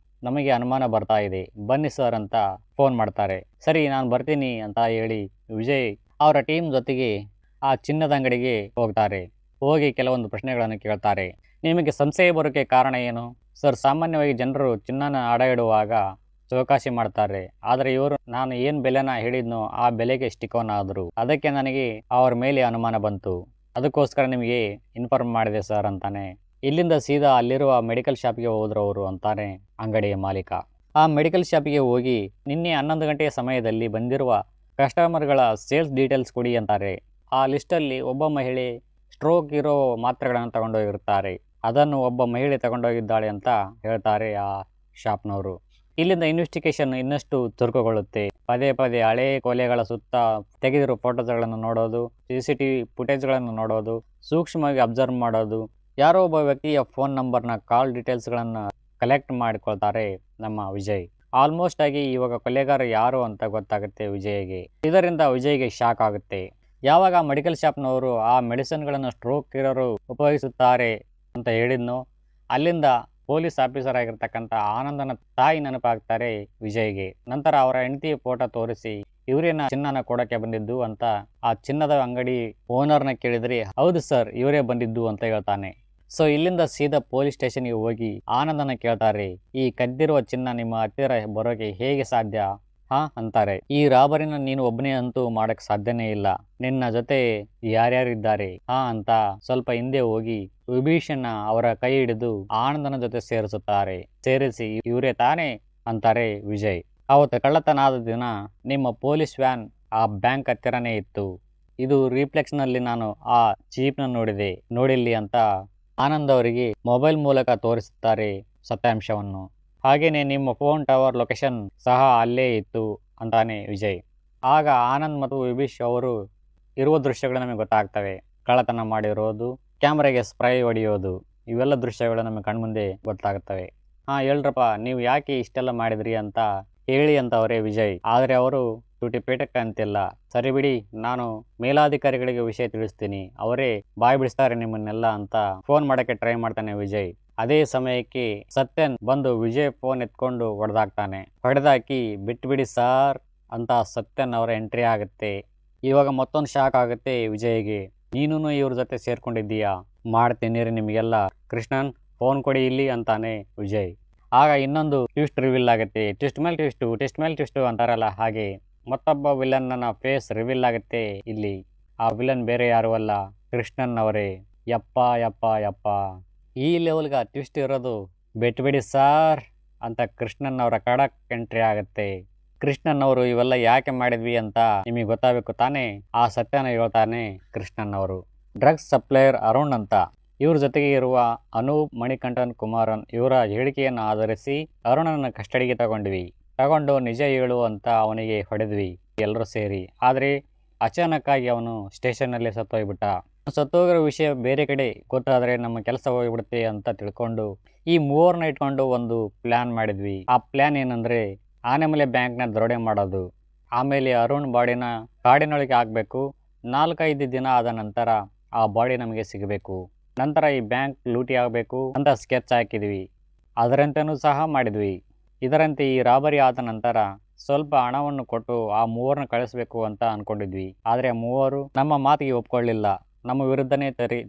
ನಮಗೆ ಅನುಮಾನ ಬರ್ತಾ ಇದೆ, ಬನ್ನಿ ಸರ್ ಅಂತ ಫೋನ್ ಮಾಡ್ತಾರೆ. ಸರಿ, ನಾನು ಬರ್ತೀನಿ ಅಂತ ಹೇಳಿ ವಿಜಯ್ ಅವರ ಟೀಮ್ ಜೊತೆಗೆ ಆ ಚಿನ್ನದ ಅಂಗಡಿಗೆ ಹೋಗ್ತಾರೆ. ಹೋಗಿ ಕೆಲವೊಂದು ಪ್ರಶ್ನೆಗಳನ್ನು ಕೇಳ್ತಾರೆ. ನಿಮಗೆ ಸಂಶಯ ಬರೋಕ್ಕೆ ಕಾರಣ ಏನು? ಸರ್, ಸಾಮಾನ್ಯವಾಗಿ ಜನರು ಚಿನ್ನನ ಅಡ ಇಡುವಾಗ ಚೌಕಾಸಿ ಮಾಡ್ತಾರೆ, ಆದರೆ ಇವರು ನಾನು ಏನು ಬೆಲೆನ ಹೇಳಿದ್ನೋ ಆ ಬೆಲೆಗೆ ಸ್ಟಿಕೋನ್ ಆದರು. ಅದಕ್ಕೆ ನನಗೆ ಅವ್ರ ಮೇಲೆ ಅನುಮಾನ ಬಂತು, ಅದಕ್ಕೋಸ್ಕರ ನಿಮಗೆ ಇನ್ಫಾರ್ಮ್ ಮಾಡಿದೆ ಸರ್ ಅಂತಾನೆ. ಇಲ್ಲಿಂದ ಸೀದಾ ಅಲ್ಲಿರುವ ಮೆಡಿಕಲ್ ಶಾಪ್ಗೆ ಹೋದ್ರವರು ಅಂತಾನೆ ಅಂಗಡಿಯ ಮಾಲೀಕ. ಆ ಮೆಡಿಕಲ್ ಶಾಪಿಗೆ ಹೋಗಿ ನಿನ್ನೆ 11 ಗಂಟೆಯ ಸಮಯದಲ್ಲಿ ಬಂದಿರುವ ಕಸ್ಟಮರ್ಗಳ ಸೇಲ್ಸ್ ಡೀಟೇಲ್ಸ್ ಕೊಡಿ ಅಂತಾರೆ. ಆ ಲಿಸ್ಟಲ್ಲಿ ಒಬ್ಬ ಮಹಿಳೆ ಸ್ಟ್ರೋಕ್ ಇರೋ ಮಾತ್ರೆಗಳನ್ನು ತಗೊಂಡೋಗಿರ್ತಾರೆ. ಅದನ್ನು ಒಬ್ಬ ಮಹಿಳೆ ತಗೊಂಡೋಗಿದ್ದಾಳೆ ಅಂತ ಹೇಳ್ತಾರೆ ಆ ಶಾಪ್ನವರು. ಇಲ್ಲಿಂದ ಇನ್ವೆಸ್ಟಿಗೇಷನ್ ಇನ್ನಷ್ಟು ಚುರುಕುಗೊಳ್ಳುತ್ತೆ. ಪದೇ ಪದೇ ಹಳೆ ಕೊಲೆಗಳ ಸುತ್ತ ತೆಗೆದಿರೋ ಫೋಟೋಸ್ಗಳನ್ನು ನೋಡೋದು, CCTV ಫುಟೇಜ್ಗಳನ್ನು ನೋಡೋದು, ಸೂಕ್ಷ್ಮವಾಗಿ ಅಬ್ಸರ್ವ್ ಮಾಡೋದು, ಯಾರೋ ಒಬ್ಬ ವ್ಯಕ್ತಿಯ ಫೋನ್ ನಂಬರ್ನ ಕಾಲ್ ಡೀಟೇಲ್ಸ್ಗಳನ್ನು ಕಲೆಕ್ಟ್ ಮಾಡಿಕೊಳ್ತಾರೆ ನಮ್ಮ ವಿಜಯ್. ಆಲ್ಮೋಸ್ಟ್ ಆಗಿ ಇವಾಗ ಕೊಲೆಗಾರ ಯಾರು ಅಂತ ಗೊತ್ತಾಗುತ್ತೆ ವಿಜಯ್ಗೆ. ಇದರಿಂದ ವಿಜಯ್ಗೆ ಶಾಕ್ ಆಗುತ್ತೆ. ಯಾವಾಗ ಮೆಡಿಕಲ್ ಶಾಪ್ನವರು ಆ ಮೆಡಿಸಿನ್ಗಳನ್ನು ಸ್ಟ್ರೋಕ್ ಇರೋರು ಉಪಯೋಗಿಸುತ್ತಾರೆ ಅಂತ ಹೇಳಿದ್ನೋ, ಅಲ್ಲಿಂದ ಪೊಲೀಸ್ ಆಫೀಸರ್ ಆಗಿರ್ತಕ್ಕಂಥ ಆನಂದನ ತಾಯಿ ನೆನಪಾಗ್ತಾರೆ ವಿಜಯ್ಗೆ. ನಂತರ ಅವರ ಹೆಂಡತಿಯ ಫೋಟೋ ತೋರಿಸಿ ಇವರೇನ ಚಿನ್ನನ ಕೊಡೋಕ್ಕೆ ಬಂದಿದ್ದು ಅಂತ ಆ ಚಿನ್ನದ ಅಂಗಡಿ ಓನರ್ನ ಕೇಳಿದ್ರೆ, ಹೌದು ಸರ್, ಇವರೇ ಬಂದಿದ್ದು ಅಂತ ಹೇಳ್ತಾನೆ. ಸೊ ಇಲ್ಲಿಂದ ಸೀದಾ ಪೊಲೀಸ್ ಸ್ಟೇಷನ್ಗೆ ಹೋಗಿ ಆನಂದನ ಕೇಳ್ತಾರೆ, ಈ ಕದ್ದಿರುವ ಚಿನ್ನ ನಿಮ್ಮ ಹತ್ತಿರ ಬರೋಕೆ ಹೇಗೆ ಸಾಧ್ಯ? ಅಂತಾರೆ. ಈ ರಾಬರಿನ ನೀನು ಒಬ್ಬನೇ ಅಂತೂ ಮಾಡಕ್ ಸಾಧ್ಯನೇ ಇಲ್ಲ, ನಿನ್ನ ಜೊತೆ ಯಾರ್ಯಾರಿದ್ದಾರೆ ಅಂತ ಸ್ವಲ್ಪ ಹಿಂದೆ ಹೋಗಿ ವಿಭೀಷಣ ಅವರ ಕೈ ಹಿಡಿದು ಆನಂದನ ಜೊತೆ ಸೇರಿಸುತ್ತಾರೆ. ಸೇರಿಸಿ ಇವರೇ ತಾನೇ ಅಂತಾರೆ ವಿಜಯ್. ಅವತ್ತು ಕಳ್ಳತನ ಆದ ದಿನ ನಿಮ್ಮ ಪೊಲೀಸ್ ವ್ಯಾನ್ ಆ ಬ್ಯಾಂಕ್ ಹತ್ತಿರನೇ ಇತ್ತು. ಇದು ರಿಫ್ಲೆಕ್ಸ್ ನಲ್ಲಿ ನಾನು ಆ ಜೀಪ್ನ ನೋಡಿಲ್ಲಿ ಅಂತ ಆನಂದ್ ಅವರಿಗೆ ಮೊಬೈಲ್ ಮೂಲಕ ತೋರಿಸುತ್ತಾರೆ ಸತ್ಯಾಂಶವನ್ನು. ಹಾಗೇನೆ ನಿಮ್ಮ ಫೋನ್ ಟವರ್ ಲೊಕೇಶನ್ ಸಹ ಅಲ್ಲೇ ಇತ್ತು ಅಂತಾನೆ ವಿಜಯ್. ಆಗ ಆನಂದ್ ಮತ್ತು ವಿಭೀಷ್ ಅವರು ಇರುವ ದೃಶ್ಯಗಳು ನಮಗೆ ಗೊತ್ತಾಗ್ತವೆ. ಕಳ್ಳತನ ಮಾಡಿರೋದು, ಕ್ಯಾಮ್ರಾಗೆ ಸ್ಪ್ರೈ ಹೊಡೆಯೋದು, ಇವೆಲ್ಲ ದೃಶ್ಯಗಳು ನಮಗೆ ಕಣ್ಮುಂದೆ ಗೊತ್ತಾಗುತ್ತವೆ. ಹೇಳ್ರಪ್ಪ, ನೀವು ಯಾಕೆ ಇಷ್ಟೆಲ್ಲ ಮಾಡಿದ್ರಿ ಅಂತ ಹೇಳಿ ಅಂತವರೇ ವಿಜಯ್. ಆದರೆ ಅವರು ತುಟಿ ಪೇಟಕ್ಕೆ ಅಂತಿಲ್ಲ. ಸರಿ ಬಿಡಿ, ನಾನು ಮೇಲಾಧಿಕಾರಿಗಳಿಗೆ ವಿಷಯ ತಿಳಿಸ್ತೀನಿ, ಅವರೇ ಬಾಯ್ ಬಿಡಿಸ್ತಾರೆ ನಿಮ್ಮನ್ನೆಲ್ಲ ಅಂತ ಫೋನ್ ಮಾಡಕ್ಕೆ ಟ್ರೈ ಮಾಡ್ತಾನೆ ವಿಜಯ್. ಅದೇ ಸಮಯಕ್ಕೆ ಸತ್ಯನ್ ಬಂದು ವಿಜಯ್ ಫೋನ್ ಎತ್ಕೊಂಡು ಹೊಡೆದಾಕಿ ಬಿಟ್ಬಿಡಿ ಸಾರ್ ಅಂತ ಸತ್ಯನ್ ಅವರ ಎಂಟ್ರಿ ಆಗುತ್ತೆ. ಇವಾಗ ಮತ್ತೊಂದು ಶಾಕ್ ಆಗುತ್ತೆ ವಿಜಯ್ಗೆ. ನೀನು ಇವ್ರ ಜೊತೆ ಸೇರ್ಕೊಂಡಿದ್ದೀಯಾ, ಮಾಡ್ತೀನಿ ನಿಮಗೆಲ್ಲ, ಕೃಷ್ಣನ್ ಫೋನ್ ಕೊಡಿ ಇಲ್ಲಿ ಅಂತಾನೆ ವಿಜಯ್. ಆಗ ಇನ್ನೊಂದು ಟ್ವಿಸ್ಟ್ ರಿವೀಲ್ ಆಗುತ್ತೆ. ಟ್ವಿಸ್ಟ್ ಮೇಲೆ ಟ್ವಿಸ್ಟ್ ಅಂತಾರಲ್ಲ, ಹಾಗೆ ಮತ್ತೊಬ್ಬ ವಿಲನ್ ನನ್ನ ಫೇಸ್ ರಿವೀಲ್ ಆಗುತ್ತೆ ಇಲ್ಲಿ. ಆ ವಿಲನ್ ಬೇರೆ ಯಾರು ಅಲ್ಲ, ಕೃಷ್ಣನ್ ಅವರೇ. ಯಪ್ಪ ಈ ಲೆವೆಲ್ಗ ಟ್ವಿಸ್ಟ್ ಇರೋದು. ಬಿಟ್ಬಿಡಿ ಸಾರ್ ಅಂತ ಕೃಷ್ಣನ್ ಅವರ ಖಡಕ್ ಎಂಟ್ರಿ ಆಗುತ್ತೆ. ಕೃಷ್ಣನ್ ಅವರು ಇವೆಲ್ಲ ಯಾಕೆ ಮಾಡಿದ್ವಿ ಅಂತ ನಿಮಗೆ ಗೊತ್ತಾಗಬೇಕು ತಾನೇ. ಆ ಸತ್ಯನ ಹೇಳ್ತಾನೆ ಕೃಷ್ಣನ್ ಅವರು. ಡ್ರಗ್ಸ್ ಸಪ್ಲೈಯರ್ ಅರುಣ್ ಅಂತ ಇವ್ರ ಜೊತೆಗೆ ಇರುವ ಅನೂಪ್, ಮಣಿಕಂಠನ್, ಕುಮಾರನ್ ಇವರ ಹೇಳಿಕೆಯನ್ನು ಆಧರಿಸಿ ಅರುಣನ ಕಸ್ಟಡಿಗೆ ತಗೊಂಡು ನಿಜ ಹೇಳು ಅಂತ ಅವನಿಗೆ ಹೊಡೆದ್ವಿ ಎಲ್ಲರೂ ಸೇರಿ. ಆದರೆ ಅಚಾನಕ್ ಆಗಿ ಅವನು ಸ್ಟೇಷನ್ನಲ್ಲಿ ಸತ್ತೋಗಿರೋ ವಿಷಯ ಬೇರೆ ಕಡೆ ಗೊತ್ತಾದರೆ ನಮ್ಮ ಕೆಲಸ ಹೋಗ್ಬಿಡುತ್ತೆ ಅಂತ ತಿಳ್ಕೊಂಡು ಈ ಮೂವರನ್ನ ಇಟ್ಕೊಂಡು ಒಂದು ಪ್ಲಾನ್ ಮಾಡಿದ್ವಿ. ಆ ಪ್ಲಾನ್ ಏನಂದ್ರೆ ಆನೆಮಲೆ ಬ್ಯಾಂಕ್ನ ದರೋಡೆ ಮಾಡೋದು, ಆಮೇಲೆ ಅರುಣ್ ಬಾಡಿನ ಕಾಡಿನೊಳಗೆ ಹಾಕಬೇಕು. 4-5 ದಿನ ಆದ ನಂತರ ಆ ಬಾಡಿ ನಮಗೆ ಸಿಗಬೇಕು. ನಂತರ ಈ ಬ್ಯಾಂಕ್ ಲೂಟಿ ಆಗಬೇಕು ಅಂತ ಸ್ಕೆಚ್ ಹಾಕಿದ್ವಿ. ಅದರಂತೆನೂ ಸಹ ಮಾಡಿದ್ವಿ. ಇದರಂತೆ ಈ ರಾಬರಿ ಆದ ನಂತರ ಸ್ವಲ್ಪ ಹಣವನ್ನು ಕೊಟ್ಟು ಆ ಮೂವರನ್ನ ಕಳಿಸ್ಬೇಕು ಅಂತ ಅನ್ಕೊಂಡಿದ್ವಿ. ಆದರೆ ಆ ಮೂವರು ನಮ್ಮ ಮಾತಿಗೆ ಒಪ್ಕೊಳ್ಳಿಲ್ಲ, ನಮ್ಮ ವಿರುದ್ಧನೇ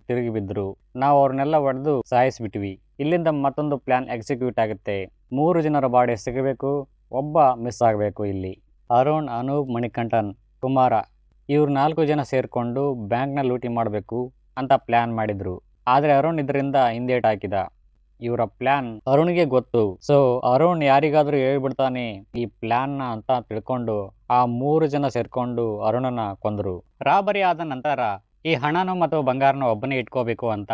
ತಿರುಗಿ ಬಿದ್ರು. ನಾವು ಅವ್ರನ್ನೆಲ್ಲ ಹೊಡೆದು ಸಾಯಿಸ್ಬಿಟ್ವಿ. ಇಲ್ಲಿಂದ ಮತ್ತೊಂದು ಪ್ಲಾನ್ ಎಕ್ಸಿಕ್ಯೂಟ್ ಆಗುತ್ತೆ. 3 ಜನರ ಬಾಡಿ ಸಿಗಬೇಕು, ಒಬ್ಬ ಮಿಸ್ ಆಗಬೇಕು. ಇಲ್ಲಿ ಅರುಣ್, ಅನೂಪ್, ಮಣಿಕಂಠನ್, ಕುಮಾರ ಇವ್ರು 4 ಜನ ಸೇರ್ಕೊಂಡು ಬ್ಯಾಂಕ್ನ ಲೂಟಿ ಮಾಡಬೇಕು ಅಂತ ಪ್ಲಾನ್ ಮಾಡಿದ್ರು. ಆದರೆ ಅರುಣ್ ಇದರಿಂದ ಹಿಂದೇಟ್ ಹಾಕಿದ. ಇವರ ಪ್ಲಾನ್ ಅರುಣ್ಗೆ ಗೊತ್ತು. ಸೊ ಅರುಣ್ ಯಾರಿಗಾದ್ರೂ ಹೇಳ್ಬಿಡ್ತಾನೆ ಈ ಪ್ಲಾನ್ ನ ಅಂತ ತಿಳ್ಕೊಂಡು ಆ 3 ಜನ ಸೇರ್ಕೊಂಡು ಅರುಣನ ಕೊಂದ್ರು. ರಾಬರಿ ಆದ ನಂತರ ಈ ಹಣನು ಮತ್ತು ಬಂಗಾರನ ಒಬ್ಬನೇ ಇಟ್ಕೋಬೇಕು ಅಂತ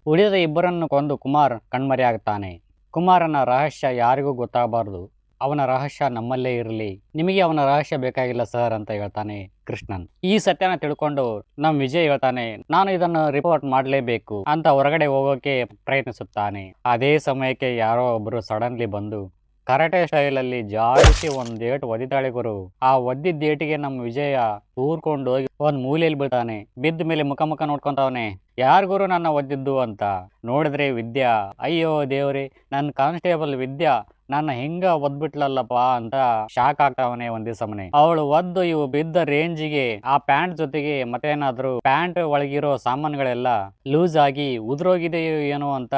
ಉಳಿದ ಇಬ್ಬರನ್ನು ಕೊಂದು ಕುಮಾರ್ ಕಣ್ಮರೆ ಆಗ್ತಾನೆ. ಕುಮಾರನ ರಹಸ್ಯ ಯಾರಿಗೂ ಗೊತ್ತಾಗಬಾರ್ದು, ಅವನ ರಹಸ್ಯ ನಮ್ಮಲ್ಲೇ ಇರಲಿ, ನಿಮಗೆ ಅವನ ರಹಸ್ಯ ಬೇಕಾಗಿಲ್ಲ ಸರ್ ಅಂತ ಹೇಳ್ತಾನೆ ಕೃಷ್ಣನ್. ಈ ಸತ್ಯನ ತಿಳ್ಕೊಂಡು ನಮ್ ವಿಜಯ್ ಹೇಳ್ತಾನೆ, ನಾನು ಇದನ್ನು ರಿಪೋರ್ಟ್ ಮಾಡಲೇಬೇಕು ಅಂತ ಹೊರಗಡೆ ಹೋಗೋಕೆ ಪ್ರಯತ್ನಿಸುತ್ತಾನೆ. ಅದೇ ಸಮಯಕ್ಕೆ ಯಾರೋ ಒಬ್ರು ಸಡನ್ಲಿ ಬಂದು ಕರಾಟೆ ಸ್ಟೈಲ್ ಅಲ್ಲಿ ಜಾಡಿಸಿ ಒಂದ್ ಏಟ್ ಒದಿತಾಳೆ ಗುರು. ಆ ಒದ್ದಿದ್ದ ಏಟಿಗೆ ನಮ್ ವಿಜಯ ಊರ್ಕೊಂಡು ಹೋಗಿ ಒಂದ್ ಮೂಲೆಯಲ್ಲಿ ಬೀಳ್ತಾನೆ. ಬಿದ್ದ ಮೇಲೆ ಮುಖ ನೋಡ್ಕೊಂತವನೆ, ಯಾರ್ ಗುರು ನನ್ನ ಒದ್ದಿದ್ದು ಅಂತ ನೋಡಿದ್ರೆ ವಿದ್ಯಾ. ಅಯ್ಯೋ ದೇವ್ರಿ, ನನ್ನ ಕಾನ್ಸ್ಟೇಬಲ್ ವಿದ್ಯಾ ನನ್ನ ಹಿಂಗ ಒದ್ಬಿಟ್ಲಲ್ಲಪ್ಪ ಅಂತ ಶಾಕ್ ಆಗ್ತಾವನೆ ಒಂದೇ ಸಮನೆ. ಅವಳು ಒದ್ದು ಇವು ಬಿದ್ದ ರೇಂಜಿಗೆ ಆ ಪ್ಯಾಂಟ್ ಜೊತೆಗೆ ಮತ್ತೇನಾದ್ರು ಪ್ಯಾಂಟ್ ಒಳಗಿರೋ ಸಾಮಾನುಗಳೆಲ್ಲ ಲೂಸ್ ಆಗಿ ಉದ್ರೋಗಿದೆಯೋ ಏನೋ ಅಂತ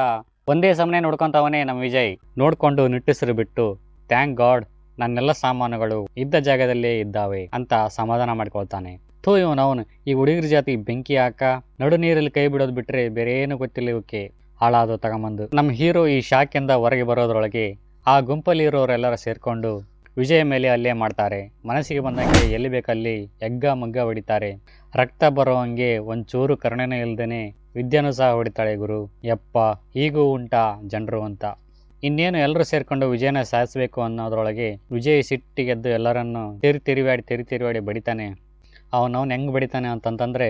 ಒಂದೇ ಸಮನೆ ನೋಡ್ಕೊಂತವನೇ ನಮ್ ವಿಜಯ್. ನೋಡ್ಕೊಂಡು ನಿಟ್ಟುಸಿರು ಬಿಟ್ಟು ಥ್ಯಾಂಕ್ ಗಾಡ್ ನನ್ನೆಲ್ಲ ಸಾಮಾನುಗಳು ಇದ್ದ ಜಾಗದಲ್ಲೇ ಇದ್ದಾವೆ ಅಂತ ಸಮಾಧಾನ ಮಾಡ್ಕೊಳ್ತಾನೆ. ಇವನವನು ಈ ಹುಡುಗರ ಜಾತಿ ಬೆಂಕಿ ಹಾಕ ನಡು ನೀರಲ್ಲಿ ಕೈ ಬಿಡೋದು ಬಿಟ್ರೆ ಬೇರೆ ಏನು ಗೊತ್ತಿಲ್ಲ ಇವಕ್ಕೆ. ಹಾಳಾದು ತಗೊಂಬಂದು ನಮ್ಮ ಹೀರೋ ಈ ಶಾಕಿಂದ ಹೊರಗೆ ಬರೋದ್ರೊಳಗೆ ಆ ಗುಂಪಲ್ಲಿ ಇರೋರೆಲ್ಲರ ಸೇರ್ಕೊಂಡು ವಿಜಯ ಮೇಲೆ ಹಲ್ಲೆ ಮಾಡ್ತಾರೆ. ಮನಸ್ಸಿಗೆ ಬಂದಂಗೆ ಎಲ್ಲಿ ಬೇಕಲ್ಲಿ ಎಗ್ಗ ಮಗ್ಗ ಹೊಡಿತಾರೆ. ರಕ್ತ ಬರೋ ಹಂಗೆ ಒಂಚೂರು ಕರುಣೆನೇ ಇಲ್ದೇನೆ ವಿದ್ಯಾನು ಸಹ ಹೊಡಿತಾಳೆ ಗುರು. ಯಪ್ಪ, ಹೀಗೂ ಉಂಟಾ ಜನರು ಅಂತ. ಇನ್ನೇನು ಎಲ್ಲರೂ ಸೇರ್ಕೊಂಡು ವಿಜಯನ ಸಾಯಿಸ್ಬೇಕು ಅನ್ನೋದ್ರೊಳಗೆ ವಿಜಯ್ ಸಿಟ್ಟಿಗೆದ್ದು ಎಲ್ಲರನ್ನು ತಿರುವಾಡಿ ಬಡಿತಾನೆ. ಅವನವನ್ ಹೆಂಗ್ ಬಡಿತಾನೆ ಅಂತಂತಂದ್ರೆ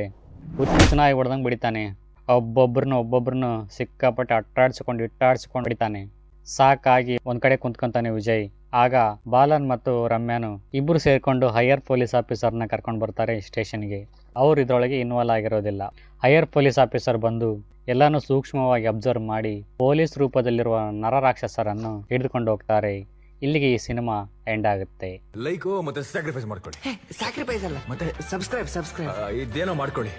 ಹುಚ್ಚನಾಗಿ ಹೊಡೆದಂಗೆ ಬಡಿತಾನೆ. ಒಬ್ಬೊಬ್ರನ್ನು ಸಿಕ್ಕಾಪಟ್ಟೆ ಇಟ್ಟಾಡ್ಸ್ಕೊಂಡು ಬಡಿತಾನೆ. ಸಾಕಾಗಿ ಒಂದ್ ಕಡೆ ಕುಂತ್ಕೊಂತಾನೆ ವಿಜಯ್. ಆಗ ಬಾಲನ್ ಮತ್ತು ರಮ್ಯಾನು ಇಬ್ರು ಸೇರ್ಕೊಂಡು ಹೈಯರ್ ಪೊಲೀಸ್ ಆಫೀಸರ್ನ ಕರ್ಕೊಂಡು ಬರ್ತಾರೆ ಸ್ಟೇಷನ್ಗೆ. ಅವ್ರು ಇದ್ರೊಳಗೆ ಇನ್ವಾಲ್ವ್ ಆಗಿರೋದಿಲ್ಲ. ಹೈಯರ್ ಪೊಲೀಸ್ ಆಫೀಸರ್ ಬಂದು ಎಲ್ಲಾನು ಸೂಕ್ಷ್ಮವಾಗಿ ಅಬ್ಸರ್ವ್ ಮಾಡಿ ಪೊಲೀಸ್ ರೂಪದಲ್ಲಿರುವ ನರರಾಕ್ಷಸರನ್ನು ಹಿಡಿದುಕೊಂಡು ಹೋಗ್ತಾರೆ. ಇಲ್ಲಿಗೆ ಈ ಸಿನಿಮಾ ಎಂಡ್ ಆಗುತ್ತೆ. ಲೈಕ್ ಮತ್ತೆ ಸ್ಯಾಕ್ರಿಫೈಸ್ ಮಾಡ್ಕೊಳ್ಳಿ. ಸ್ಯಾಕ್ರಿಫೈಸ್ ಅಲ್ಲ, ಮತ್ತೆ ಸಬ್ಸ್ಕ್ರೈಬ್ ಇದೇನೋ ಮಾಡ್ಕೊಳ್ಳಿ.